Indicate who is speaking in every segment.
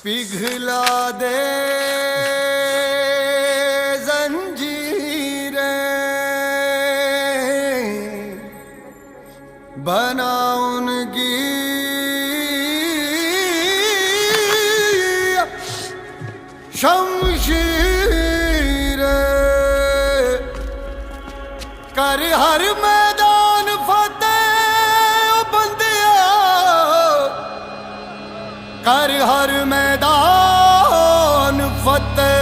Speaker 1: पिघला दे जंजीरें, बना उनकी शमशीरें, कर हर मैदान फतेह बंदिया, कर हर मैदान फतेह।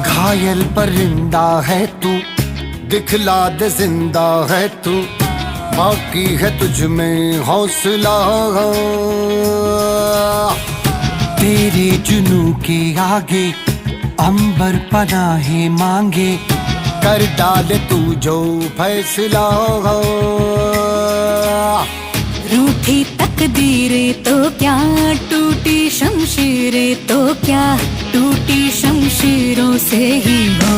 Speaker 1: घायल परिंदा है तू, दिखला दे जिंदा है तू, बाकी है तुझ में हौसला। तेरे जुनू के आगे अंबर पनाहे मांगे, कर डाले तू जो फैसला।
Speaker 2: रूठी तकदीरें तो क्या, टूटी शमशीरें तो क्या, टूटी शमशीरों से ही हो